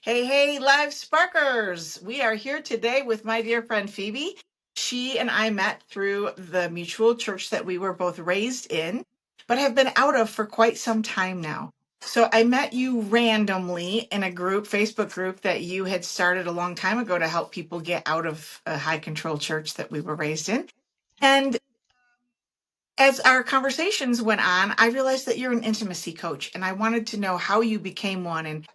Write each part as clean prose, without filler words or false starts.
Hey, hey, Live Sparkers! We are here today with my dear friend Phoebe. She and I met through the mutual church that we were both raised in, but have been out of for quite some time now. So I met you randomly in a group, Facebook group that you had started a long time ago to help people get out of a high control church that we were raised in. And as our conversations went on, I realized that you're an intimacy coach, and I wanted to know how you became one. And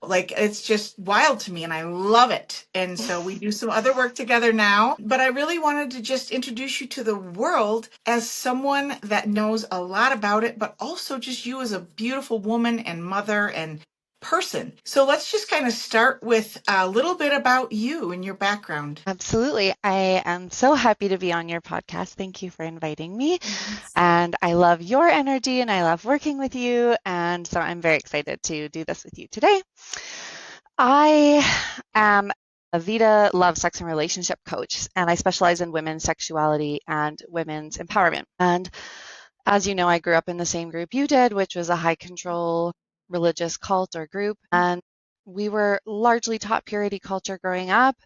like, it's just wild to me, and I love it. And so we do some other work together now. But I really wanted to just introduce you to the world as someone that knows a lot about it, but also just you as a beautiful woman and mother and person. So let's just kind of start with a little bit about you and your background. Absolutely. I am so happy to be on your podcast. Thank you for inviting me. And I love your energy and I love working with you. And so I'm very excited to do this with you today. I am a Vita love, sex, and relationship coach, and I specialize in women's sexuality and women's empowerment. And as you know, I grew up in the same group you did, which was a high control religious cult or group. And we were largely taught purity culture growing up.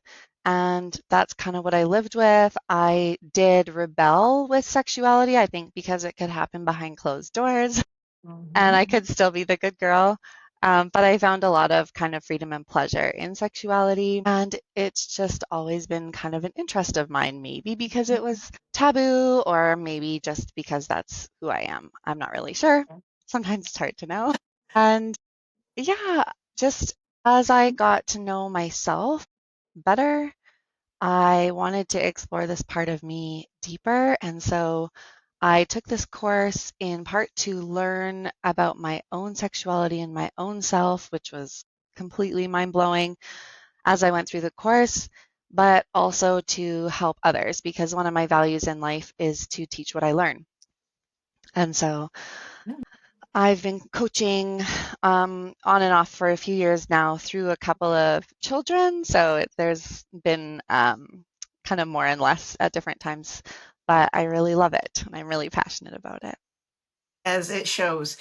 And that's kind of what I lived with. I did rebel with sexuality, I think, because it could happen behind closed doors and I Mhm. could still be the good girl. But I found a lot of kind of freedom and pleasure in sexuality. And it's just always been kind of an interest of mine, maybe because it was taboo or maybe just because that's who I am. I'm not really sure. Sometimes it's hard to know. And yeah, just as I got to know myself better, I wanted to explore this part of me deeper. And so I took this course in part to learn about my own sexuality and my own self, which was completely mind blowing as I went through the course, but also to help others because one of my values in life is to teach what I learn. And so I've been coaching on and off for a few years now through a couple of children. So there's been kind of more and less at different times, but I really love it and I'm really passionate about it. As it shows.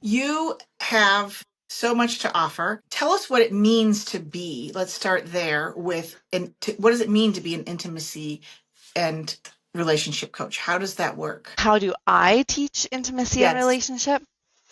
You have so much to offer. Tell us what it means to be. Let's start there with what does it mean to be an intimacy and relationship coach? How does that work? How do I teach intimacy and Yes, relationship?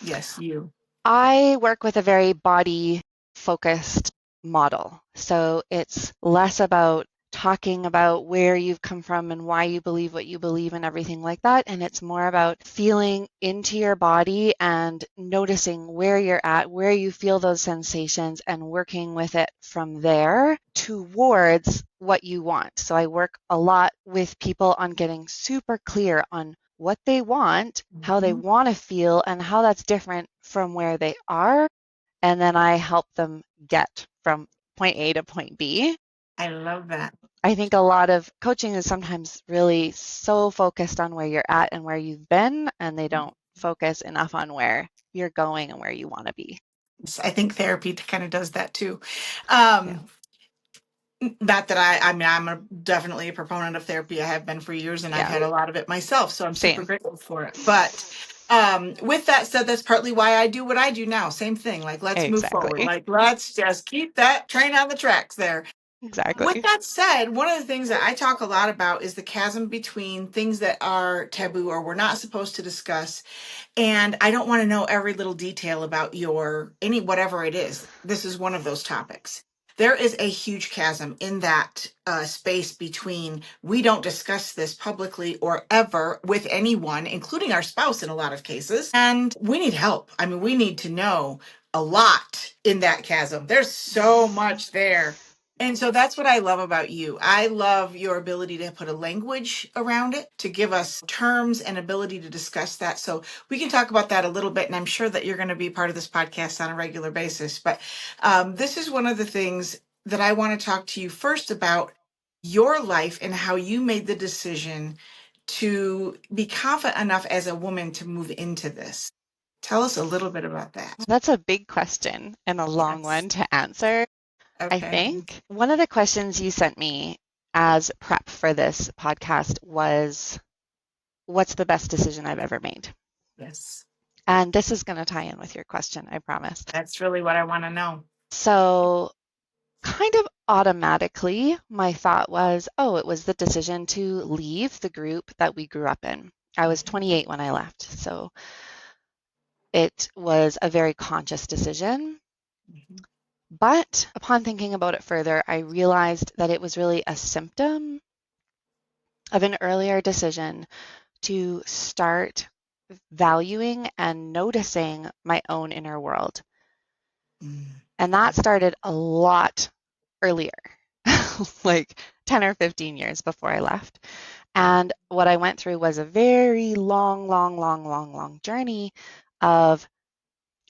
yes, you. I work with a very body focused model. So it's less about talking about where you've come from and why you believe what you believe and everything like that. And it's more about feeling into your body and noticing where you're at, where you feel those sensations, and working with it from there towards what you want. So I work a lot with people on getting super clear on what they want, how they Mhm. want to feel, and how that's different from where they are. And then I help them get from point A to point B. I love that. I think a lot of coaching is sometimes really so focused on where you're at and where you've been, and they don't focus enough on where you're going and where you want to be. Yes, I think therapy kind of does that too. Yeah, Um, Not that I mean, definitely a proponent of therapy. I have been for years and I've yeah, had a lot of it myself. So I'm super same. grateful for it. But with that said, that's partly why I do what I do now. Same thing. Like, let's move forward. Exactly. Like, let's just keep that train on the tracks there. With Exactly. that said, one of the things that I talk a lot about is the chasm between things that are taboo or we're not supposed to discuss. And I don't want to know every little detail about whatever it is. This is one of those topics. There is a huge chasm in that space between we don't discuss this publicly or ever with anyone, including our spouse in a lot of cases, and we need help. I mean, we need to know a lot in that chasm. There's so much there. And so that's what I love about you. I love your ability to put a language around it, to give us terms and ability to discuss that. So we can talk about that a little bit. And I'm sure that you're going to be part of this podcast on a regular basis. But this is one of the things that I want to talk to you first about your life and how you made the decision to be confident enough as a woman to move into this. Tell us a little bit about that. That's a big question and a long Yes. one to answer. I Okay. think one of the questions you sent me as prep for this podcast was, what's the best decision I've ever made? Yes. And this is going to tie in with your question, I promise. That's really what I want to know. So, kind of automatically, my thought was, oh, it was the decision to leave the group that we grew up in. I was Mhm. 28 when I left. So, it was a very conscious decision. Mhm. But upon thinking about it further, I realized that it was really a symptom of an earlier decision to start valuing and noticing my own inner world. Mm. And that Yes. started a lot earlier, like 10 or 15 years before I left. And what I went through was a very long, long, long, long, long journey of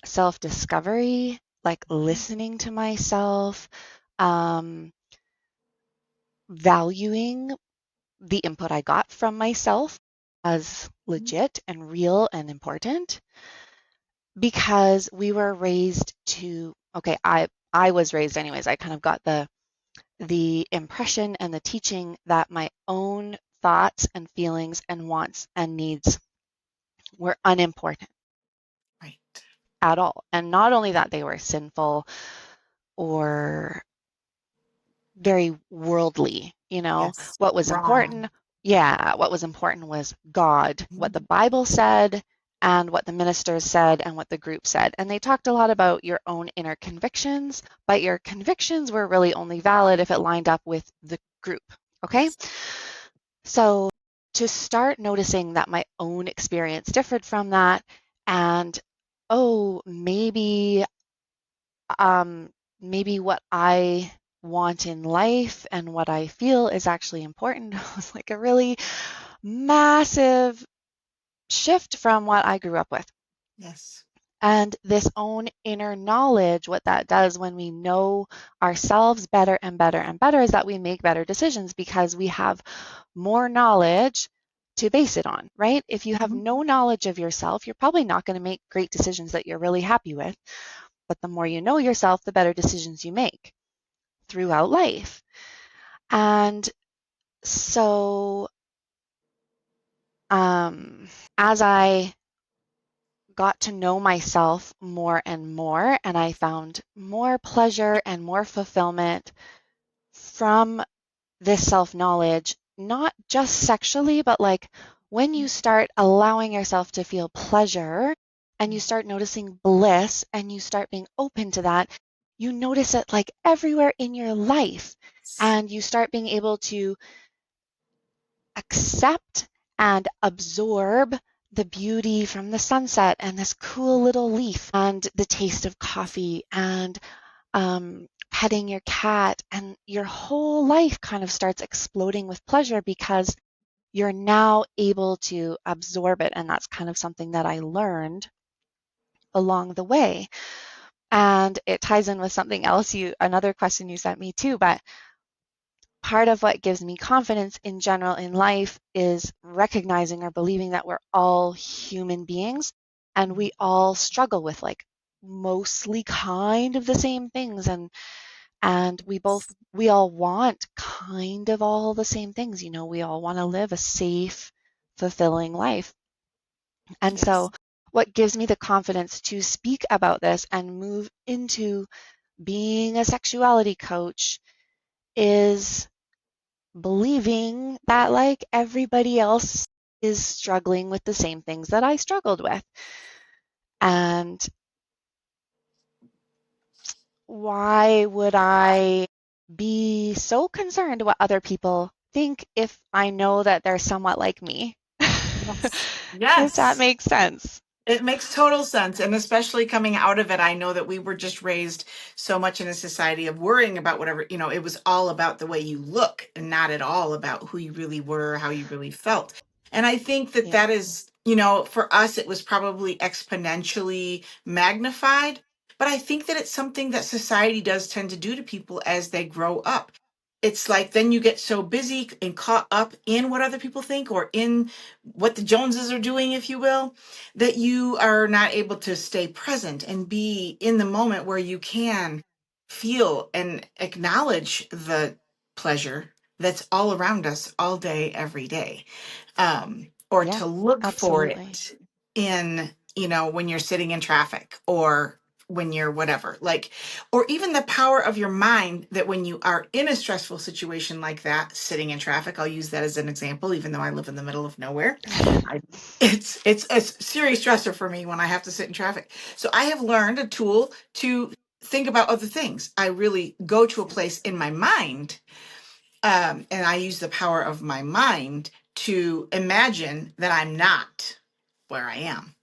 self discovery, like Mhm. listening to myself, um, valuing the input I got from myself as Mhm. legit and real and important because we were raised to, okay, I was raised anyways. I kind of got the impression and the teaching that my own thoughts and feelings and wants and needs were unimportant Right. at all. And not only that, they were sinful or very worldly, Yes. what was important. Wrong. Yeah, what was important was God, what the Mhm. Bible said, and what the ministers said, and what the group said. And they talked a lot about your own inner convictions, but your convictions were really only valid if it lined up with the group. Okay? Yes. So to start noticing that my own experience differed from that, and oh, um, maybe what I want in life and what I feel is actually important was like a really massive shift from what I grew up with. Yes. And this own inner knowledge, what that does when we know ourselves better and better and better is that we make better decisions because we have more knowledge to base it on, right? If you have Mhm. no knowledge of yourself, you're probably not going to make great decisions that you're really happy with. But the more you know yourself, the better decisions you make throughout life. And so, as I got to know myself more and more, and I found more pleasure and more fulfillment from this self knowledge, not just sexually, but like when you start allowing yourself to feel pleasure and you start noticing bliss and you start being open to that, you notice it like everywhere in your life. And you start being able to accept and absorb the beauty from the sunset and this cool little leaf and the taste of coffee and petting your cat, and your whole life kind of starts exploding with pleasure because you're now able to absorb it. And that's kind of something that I learned along the way. And it ties in with something else another question you sent me too, but part of what gives me confidence in general in life is recognizing or believing that we're all human beings and we all struggle with like mostly kind of the same things, and we all want kind of all the same things. We all want to live a safe, fulfilling life. And Yes. so what gives me the confidence to speak about this and move into being a sexuality coach is believing that like everybody else is struggling with the same things that I struggled with. And why would I be so concerned what other people think if I know that they're somewhat like me? Yes. If that Yes. makes sense. It makes total sense. And especially coming out of it, I know that we were just raised so much in a society of worrying about whatever, it was all about the way you look and not at all about who you really were, how you really felt. And I think that Yeah. that is, for us, it was probably exponentially magnified. But I think that it's something that society does tend to do to people as they grow up. It's like then you get so busy and caught up in what other people think or in what the Joneses are doing, if you will, that you are not able to stay present and be in the moment where you can feel and acknowledge the pleasure that's all around us all day, every day. Or Yeah, to look for absolutely. it in, when you're sitting in traffic or when you're whatever, like, or even the power of your mind, that when you are in a stressful situation like that, sitting in traffic, I'll use that as an example, even though I live in the middle of nowhere. I, it's a serious stressor for me when I have to sit in traffic. So I have learned a tool to think about other things. I really go to a place in my mind, and I use the power of my mind to imagine that I'm not where I am.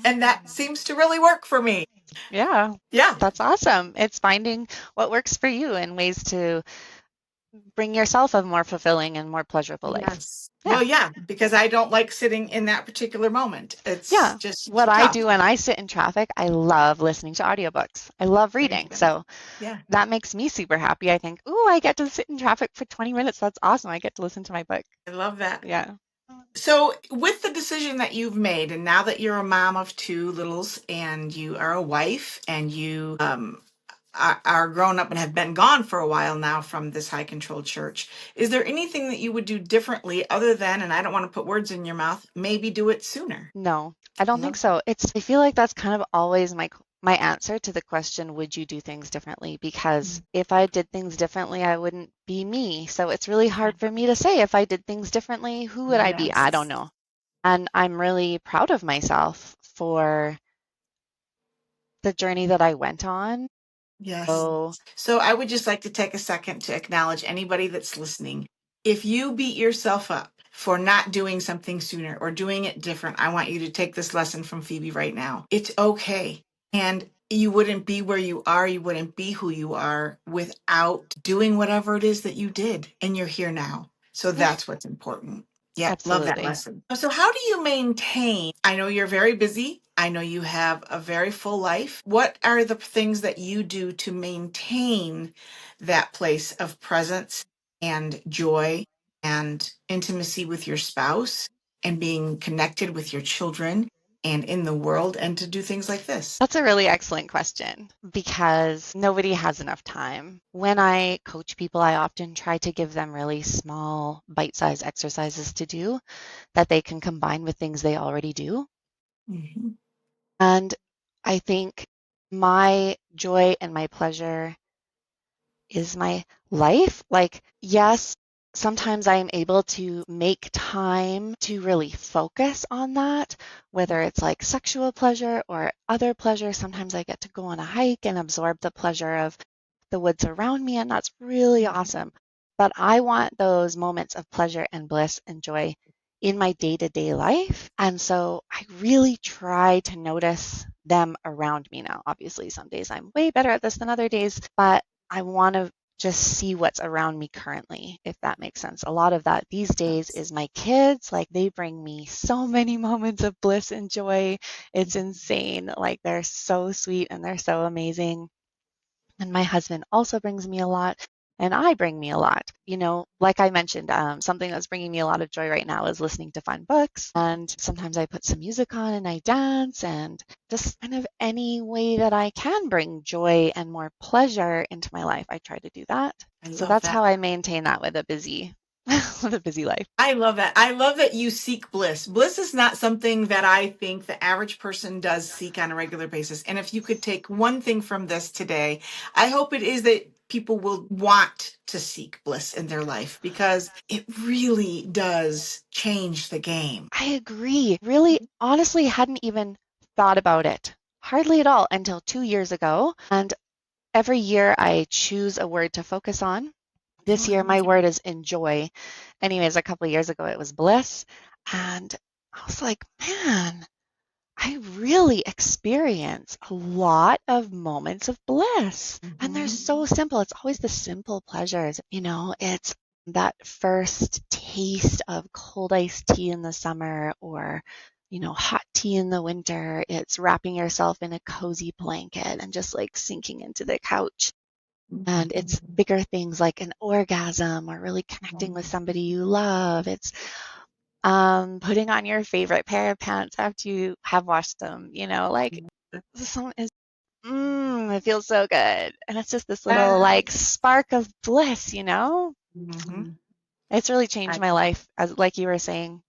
And that seems to really work for me. Yeah, Yeah. that's awesome. It's finding what works for you and ways to bring yourself a more fulfilling and more pleasurable life. Yes. Yeah. Well, yeah, because I don't like sitting in that particular moment. It's Yeah. What just I tough. do when I sit in traffic, I love listening to audiobooks. I love There you reading. go. So Yeah, that makes me super happy. I think, ooh, I get to sit in traffic for 20 minutes. That's awesome. I get to listen to my book. I love that. Yeah. So, with the decision that you've made, and now that you're a mom of two littles, and you are a wife, and you are grown up and have been gone for a while now from this high control church, is there anything that you would do differently other than, and I don't want to put words in your mouth, maybe do it sooner? No, I don't think Love so. I feel like that's kind of always my answer to the question, would you do things differently? Because that. if I did things differently, I wouldn't be me. So it's really hard for me to say if I did things differently, who would I be? I don't Yes. know. And I'm really proud of myself for the journey that I went on. Yes. So, So I would just like to take a second to acknowledge anybody that's listening. If you beat yourself up for not doing something sooner or doing it different, I want you to take this lesson from Phoebe right now. It's okay. And you wouldn't be where you are, you wouldn't be who you are without doing whatever it is that you did. And you're here now. So yeah, that's what's important. Yeah, love that absolutely. lesson. So, how do you maintain? I know you're very busy. I know you have a very full life. What are the things that you do to maintain that place of presence and joy and intimacy with your spouse and being connected with your children and in the world, and to do things like this? That's a really excellent question because nobody has enough time. When I coach people, I often try to give them really small, bite-sized exercises to do that they can combine with things they already do. Mhm. And I think my joy and my pleasure is my life. Like, yes, sometimes I'm able to make time to really focus on that, whether it's like sexual pleasure or other pleasure. Sometimes I get to go on a hike and absorb the pleasure of the woods around me, and that's really awesome. But I want those moments of pleasure and bliss and joy in my day-to-day life. And so I really try to notice them around me now. Obviously, some days I'm way better at this than other days, but I want to just see what's around me currently, if that makes sense. A lot of that these days is my kids. Like, they bring me so many moments of bliss and joy. It's insane. Like, they're so sweet and they're so amazing. And my husband also brings me a lot, and I bring me a lot. Like I mentioned, something that's bringing me a lot of joy right now is listening to fun books. And sometimes I put some music on and I dance, and just kind of any way that I can bring joy and more pleasure into my life, I try to do that. I So love that's how that. I maintain that with a busy, with a busy life. I love that. I love that you seek bliss. Bliss is not something that I think the average person does seek on a regular basis. And if you could take one thing from this today, I hope it is that people will want to seek bliss in their life, because it really does change the game. I agree. Really, honestly, hadn't even thought about it hardly at all until 2 years ago. And every year I choose a word to focus on. Oh, This I year love my that. word is enjoy. Anyways, a couple of years ago it was bliss. And I was like, man, I really experience a lot of moments of bliss. And they're Mhm. so simple. It's always the simple pleasures. It's that first taste of cold iced tea in the summer, or hot tea in the winter. It's wrapping yourself in a cozy blanket and just like sinking into the couch. And it's bigger things like an orgasm or really connecting with somebody you love. It's putting on your favorite pair of pants after you have washed them. Like, this song is, it feels so good. And it's just this little like spark of bliss. Mhm. It's really changed I- my life, as like you were saying.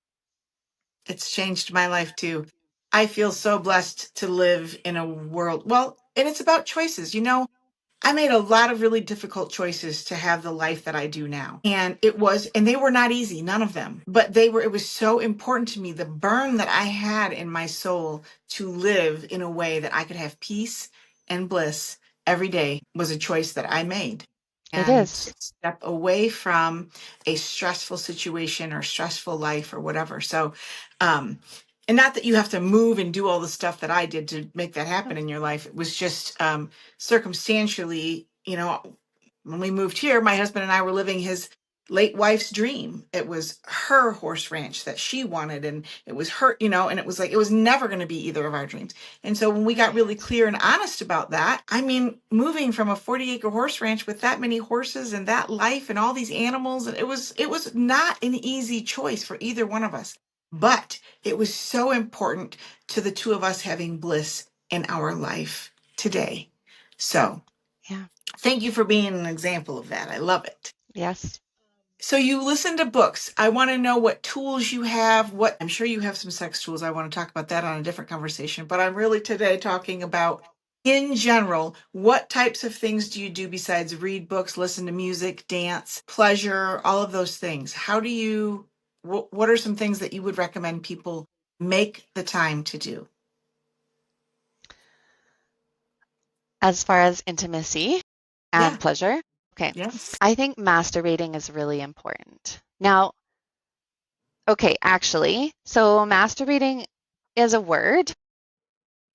It's changed my life too. I feel so blessed to live in a world. Well, and it's about choices. I made a lot of really difficult choices to have the life that I do now. And they were not easy, none of them, but it was so important to me, the burn that I had in my soul to live in a way that I could have peace and bliss every day was a choice that I made. It And is. to step away from a stressful situation or stressful life or whatever. So, and not that you have to move and do all the stuff that I did to make that happen in your life. It was just, circumstantially, when we moved here, my husband and I were living his late wife's dream. It was her horse ranch that she wanted, and it was her, and it was like it was never going to be either of our dreams. And so when we got really Right. clear and honest about that, I mean, moving from a 40-acre horse ranch with that many horses and that life and all these animals, and it was not an easy choice for either one of us. But it was so important to the two of us having bliss in our life today. So Yeah. thank you for being an example of that. I love it. Yes. So you listen to books. I want to know what tools you have. What I'm sure you have some sex tools. I want to talk about that on a different conversation, but I'm really today talking about in general, what types of things do you do besides read books, listen to music, dance, pleasure, all of those things? What are some things that you would recommend people make the time to do? As far as intimacy Yeah. and pleasure, okay. Yes. I think masturbating is really important. Now, okay, actually, so masturbating is a word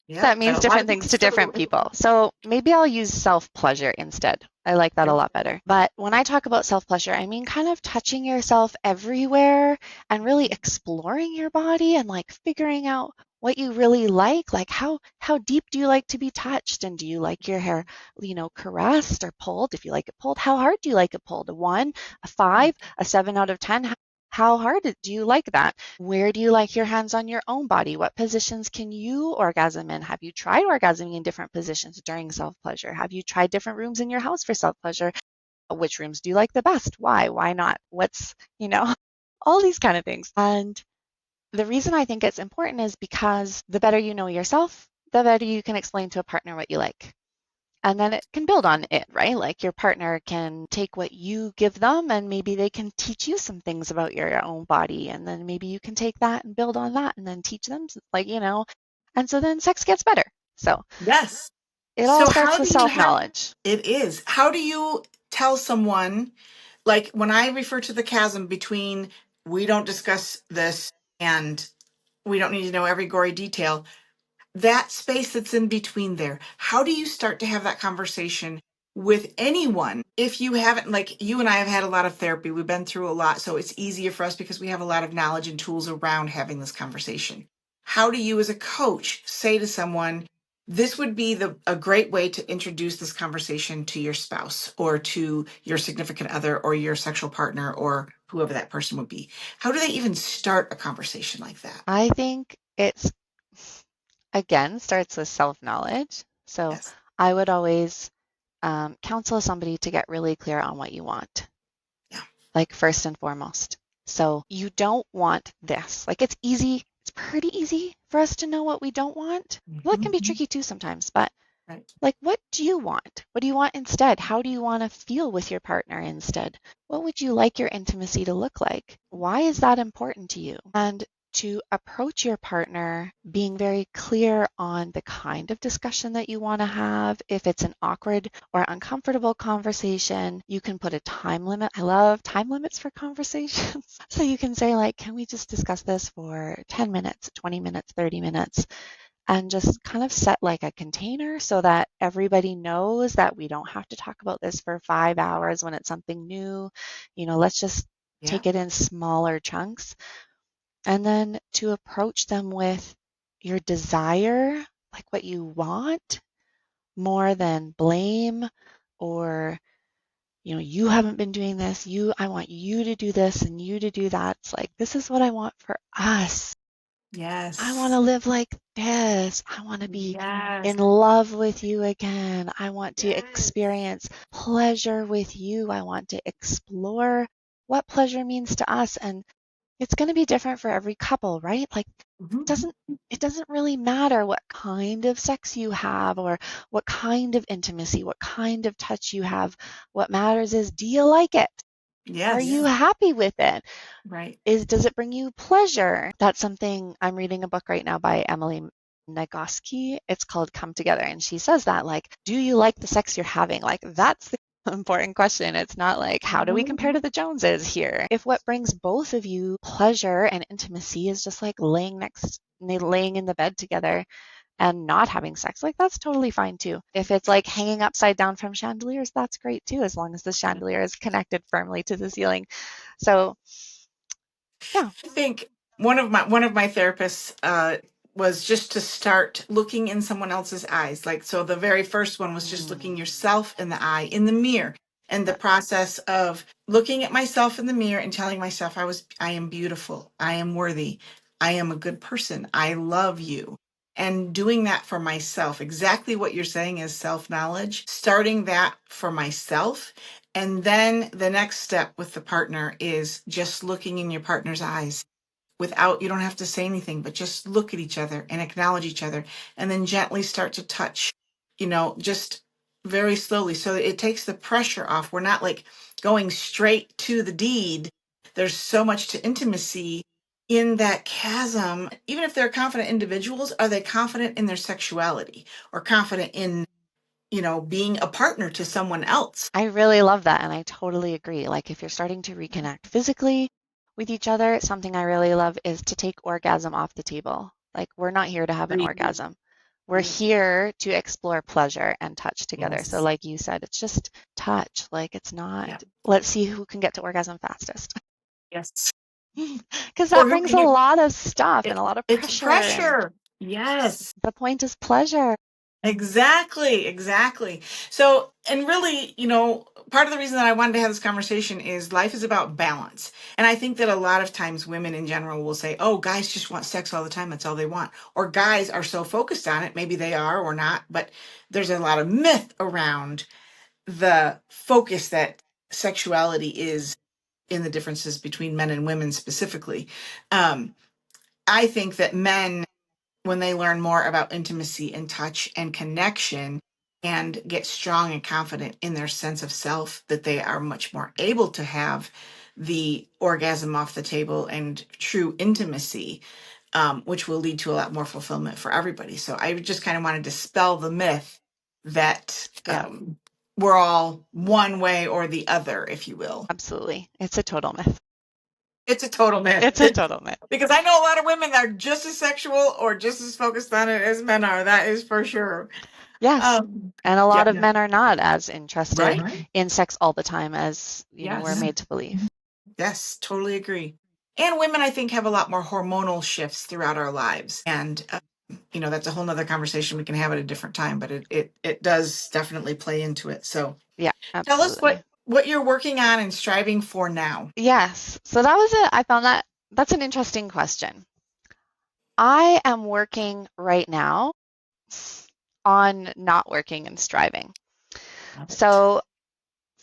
that Yep. And means a lot different of people things to struggle different with it. people. So maybe I'll use self-pleasure instead. I like that a Yep. lot better. But when I talk about self-pleasure, I mean kind of touching yourself everywhere and really exploring your body and like figuring out what you really like. Like how deep do you like to be touched? And do you like your hair, caressed or pulled? If you like it pulled, how hard do you like it pulled? A 1, a 5, a 7 out of 10? How hard do you like that? Where do you like your hands on your own body? What positions can you orgasm in? Have you tried orgasming in different positions during self pleasure? Have you tried different rooms in your house for self pleasure? Which rooms do you like the best? Why? Why not? All these kind of things. And the reason I think it's important is because the better you know yourself, the better you can explain to a partner what you like. And then it can build on it, right? Like your partner can take what you give them and maybe they can teach you some things about your own body. And then maybe you can take that and build on that and then teach them, and so then sex gets better. So Yes. it all So starts how with do you self have knowledge. it is? How do you tell someone, like when I refer to the chasm between we don't discuss this and we don't need to know every gory detail, that space that's in between there, how do you start to have that conversation with anyone if you haven't, like you and I have had a lot of therapy, we've been through a lot, so it's easier for us because we have a lot of knowledge and tools around having this conversation. How do you as a coach say to someone, this would be a great way to introduce this conversation to your spouse or to your significant other or your sexual partner or whoever that person would be? How do they even start a conversation like that? I think it's, again, starts with self knowledge. So Yes. I would always counsel somebody to get really clear on what you want, Yeah. like first and foremost. So you don't want this. Like it's pretty easy for us to know what we don't want. Well, it can be Mhm. tricky too sometimes, but Right. like, what do you want? What do you want instead? How do you want to feel with your partner instead? What would you like your intimacy to look like? Why is that important to you? And to approach your partner being very clear on the kind of discussion that you want to have. If it's an awkward or uncomfortable conversation, you can put a time limit. I love time limits for conversations. So you can say, like, can we just discuss this for 10 minutes, 20 minutes, 30 minutes? And just kind of set like a container so that everybody knows that we don't have to talk about this for 5 hours when it's something new. Let's just Yeah. take it in smaller chunks. And then to approach them with your desire, like what you want, more than blame or, you haven't been doing this. I want you to do this and you to do that. It's like, this is what I want for us. I want to Yes. live like this. I want to be Yes. in love with you again. I want to Yes. experience pleasure with you. I want to explore what pleasure means to us. And it's going to be different for every couple, right? Like Mhm. doesn't it doesn't really matter what kind of sex you have or what kind of intimacy, what kind of touch you have. What matters is, do you like it? Are you Yes. happy with it? Right. Does it bring you pleasure? That's something. I'm reading a book right now by Emily Nagoski. It's called Come Together. And she says that, like, do you like the sex you're having? Like, that's the important question. It's not like, how do we compare Mhm. to the Joneses here? If what brings both of you pleasure and intimacy is just like laying in the bed together and not having sex, like, that's totally fine too. If it's like hanging upside down from chandeliers, that's great too, as long as the chandelier is connected firmly to the ceiling. So, yeah. I think one of my therapists was just to start looking in someone else's eyes. Like, so the very first one was just looking Mm, yourself in the eye, in the mirror, and the yeah. process of looking at myself in the mirror and telling myself I am beautiful, I am worthy, I am a good person, I love you. And doing that for myself, exactly what you're saying is self knowledge, starting that for myself. And then the next step with the partner is just looking in your partner's eyes without, you don't have to say anything, but just look at each other and acknowledge each other and then gently start to touch, just very slowly so that it takes the pressure off. We're not like going straight to the deed. There's so much to intimacy in that chasm. Even if they're confident individuals, are they confident in their sexuality or confident in, being a partner to someone else? I really love that, and I totally agree. Like, if you're starting to reconnect physically with each other, something I really love is to take orgasm off the table. Like, we're not here to have an Agreed. orgasm. We're here to explore pleasure and touch together. So, Yes. like you said, it's just touch. Like, it's not, Yeah. let's see who can get to orgasm fastest. Yes. Because Or that who brings can a get lot of stuff and it? a lot of It's pressure. And pressure. Yes. the point is pleasure. Exactly, exactly. So, and really, part of the reason that I wanted to have this conversation is life is about balance. And I think that a lot of times women in general will say, oh, guys just want sex all the time. That's all they want. Or guys are so focused on it. Maybe they are or not, but there's a lot of myth around the focus that sexuality is in the differences between men and women specifically. Um, I think that men, when they learn more about intimacy and touch and connection and get strong and confident in their sense of self, that they are much more able to have the orgasm off the table and true intimacy, which will lead to a lot more fulfillment for everybody. So I just kind of want to dispel the myth that Yeah, we're all one way or the other, if you will. absolutely. It's a total myth. It's a total myth. It's a total myth. Because I know a lot of women that are just as sexual or just as focused on it as men are. That is for sure. Yes. And a Yeah. lot of men are not as interested Right? in sex all the time as, we're Yes. made to believe. Yes, totally agree. And women, I think, have a lot more hormonal shifts throughout our lives. And, that's a whole nother conversation we can have at a different time, but it does definitely play into it. So Yeah, tell us what, absolutely. what you're working on and striving for now. Yes. So that was it. I found that's an interesting question. I am working right now on not working and striving. Love it. So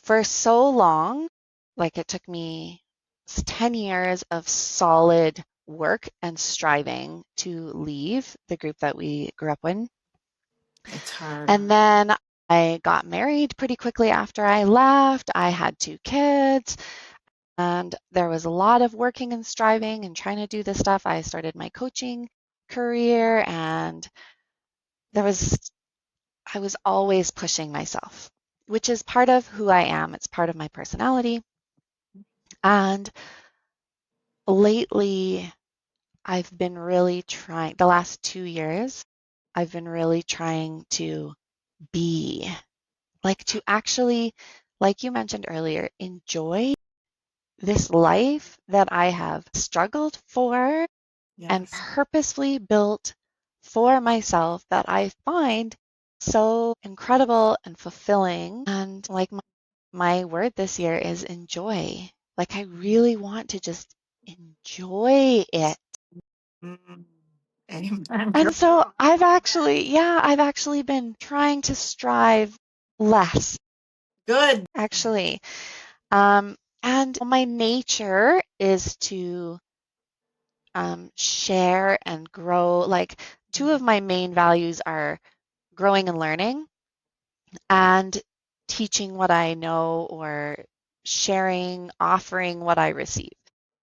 for so long, like, it took me 10 years of solid work and striving to leave the group that we grew up in. It's hard. And then I got married pretty quickly after I left. I had 2 kids, and there was a lot of working and striving and trying to do this stuff. I started my coaching career, and there was I was always pushing myself, which is part of who I am. It's part of my personality. And lately, I've been really trying, the last 2 years, I've been really trying to be, like, to actually, like you mentioned earlier, enjoy this life that I have struggled for and Yes. purposefully built for myself, that I find so incredible and fulfilling. And, like, my word this year is enjoy. Like, I really want to just enjoy it. Mm. Amen, And girl. so I've actually been trying to strive less, Good. actually. And my nature is to share and grow. Like, two of my main values are growing and learning, and teaching what I know, or sharing, offering what I receive.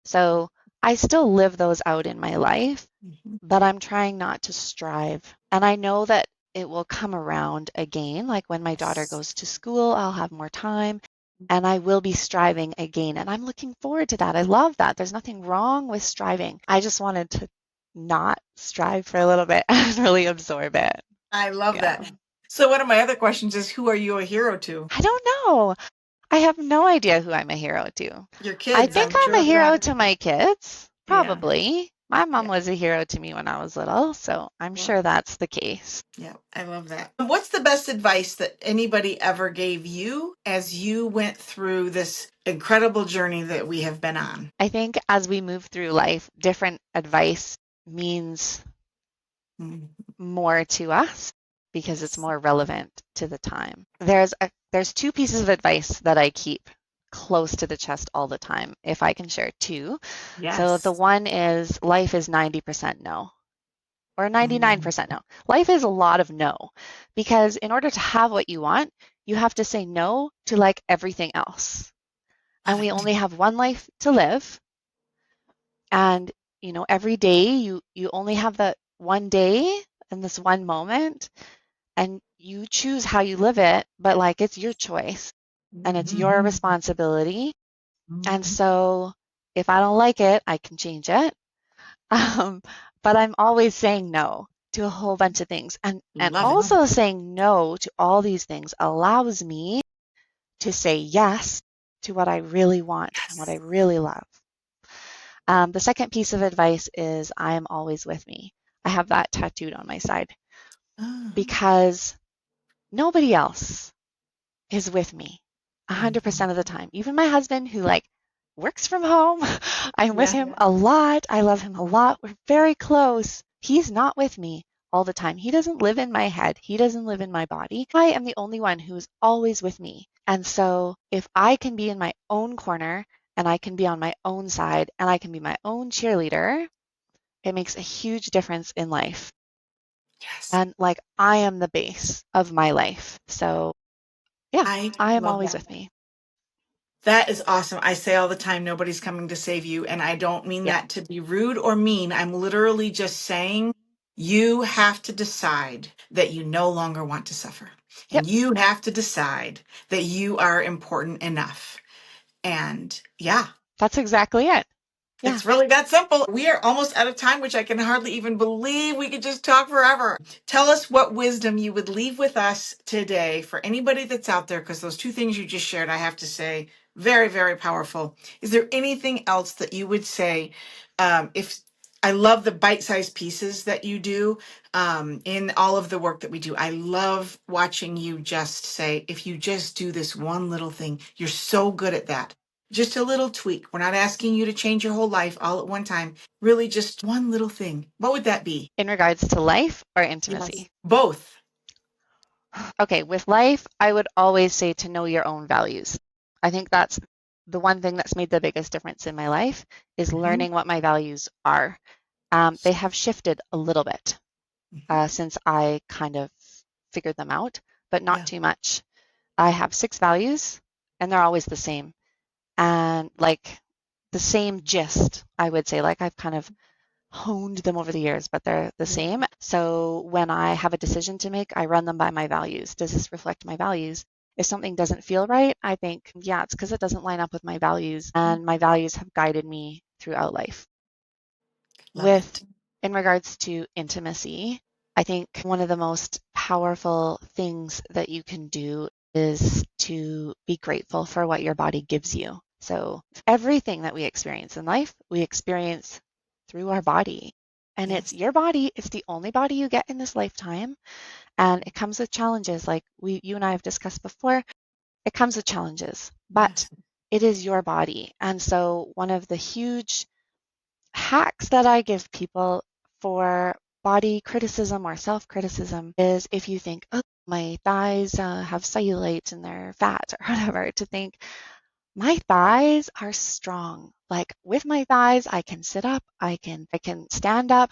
So I still live those out in my life, Mhm. but I'm trying not to strive. And I know that it will come around again. Like when my daughter Yes. goes to school, I'll have more time and I will be striving again. And I'm looking forward to that. I love that. There's nothing wrong with striving. I just wanted to not strive for a little bit and really absorb it. I love Yeah. that. So one of my other questions is, who are you a hero to? I don't know. I have no idea who I'm a hero to. Your I kids, think I'm I'm sure a of hero that. to my kids, Yeah. probably. My mom Yeah. was a hero to me when I was little, so I'm Yeah. sure that's the case. Yeah. I love that. What's the best advice that anybody ever gave you as you went through this incredible journey that we have been on? I think as we move through life, different advice means Mm. more to us because it's Yes. more relevant to the time. There's two pieces of advice that I keep close to the chest all the time, if I can share two. So the Yes. one is life is 90% no, or Mm. 99% no. Life is a lot of no, because in order to have what you want, you have to say no to like everything else. Love And we it. only have one life to live. And every day you only have that one day and this one moment, and you choose how you live it, but like it's your choice and it's Mhm. your responsibility. And Mhm. so if I don't like it, I can change it. Um, but I'm always saying no to a whole bunch of things. And Love it. also saying no to all these things allows me to say yes to what I really want and what I Yes. really love. The second piece of advice is I am always with me. I have that tattooed on my side Ah. because nobody else is with me Mhm. 100% of the time. Even my husband, who like works from home, I'm with Yeah. him a lot. I love him a lot. We're very close. He's not with me all the time. He doesn't live in my head. He doesn't live in my body. I am the only one who's always with me. And so if I can be in my own corner and I can be on my own side and I can be my own cheerleader, it makes a huge difference in life. Yes. And like I am the base of my life. So yeah, I I am love always that. with me. That is awesome. I say all the time, nobody's coming to save you. And I don't mean Yeah. that to be rude or mean. I'm literally just saying you have to decide that you no longer want to suffer. Yep. And you have to decide that you are important enough. And yeah, That's exactly it. Yeah. it's really that simple. We are almost out of time, which I can hardly even believe. We could just talk forever. Tell us what wisdom you would leave with us today for anybody that's out there, because those two things you just shared, I have to say, very, very powerful. Is there anything else that you would say? If I love the bite-sized pieces that you do in all of the work that we do. I love watching you just say, if you just do this one little thing, you're so good at that. Just a little tweak. We're not asking you to change your whole life all at one time. Really, just one little thing. What would that be? In regards to life or Yes. intimacy? Both. Okay, with life, I would always say to know your own values. I think that's the one thing that's made the biggest difference in my life is Hmm. learning what my values are. They have shifted a little bit Hmm. since I kind of figured them out, but not Yeah. too much. I have six values, and they're always the same. And like the same gist, I would say. Like I've kind of honed them over the years, but they're the Yeah. same. So when I have a decision to make, I run them by my values. Does this reflect my values? If something doesn't feel right, I think, yeah, it's because it doesn't line up with my values, and my values have guided me throughout life. Love With it. in regards to intimacy, I think one of the most powerful things that you can do is to be grateful for what your body gives you. So, everything that we experience in life, we experience through our body. And it's Yes. your body, it's the only body you get in this lifetime. And it comes with challenges like you and I have discussed before. It comes with challenges, but Yes. it is your body. And so, one of the huge hacks that I give people for body criticism or self criticism is if you think, oh, my thighs have cellulite and they're fat or whatever, to think, my thighs are strong. like with my thighs, I can sit up, I can stand up,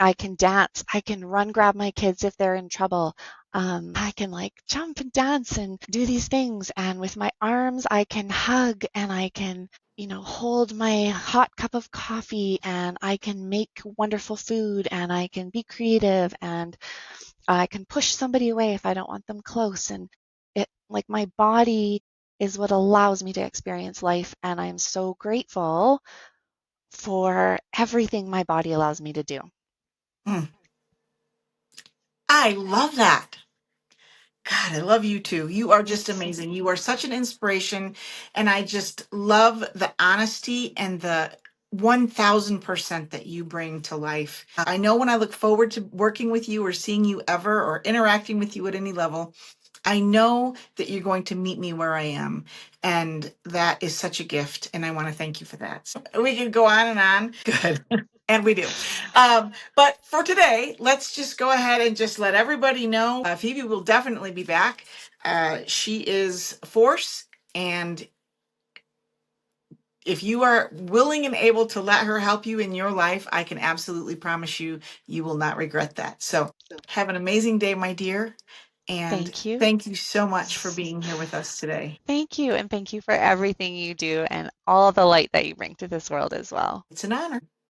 I can dance, I can run grab my kids if they're in trouble. I can like jump and dance and do these things. And with my arms, I can hug and I can, hold my hot cup of coffee and I can make wonderful food and I can be creative and I can push somebody away if I don't want them close. And it, like, my body is what allows me to experience life. And I'm so grateful for everything my body allows me to do. Mm, I love that. God, I love you too. You are just amazing. You are such an inspiration. And I just love the honesty and the 1000% that you bring to life. I know when I look forward to working with you or seeing you ever or interacting with you at any level, I know that you're going to meet me where I am. And that is such a gift. And I want to thank you for that. So we can go on and on. Good. And we do. But for today, let's just go ahead and just let everybody know Phoebe will definitely be back. She is a force. And if you are willing and able to let her help you in your life, I can absolutely promise you, you will not regret that. So have an amazing day, my dear. And Thank you. thank you so much for being here with us today. Thank you. And thank you for everything you do and all the light that you bring to this world as well. It's an honor.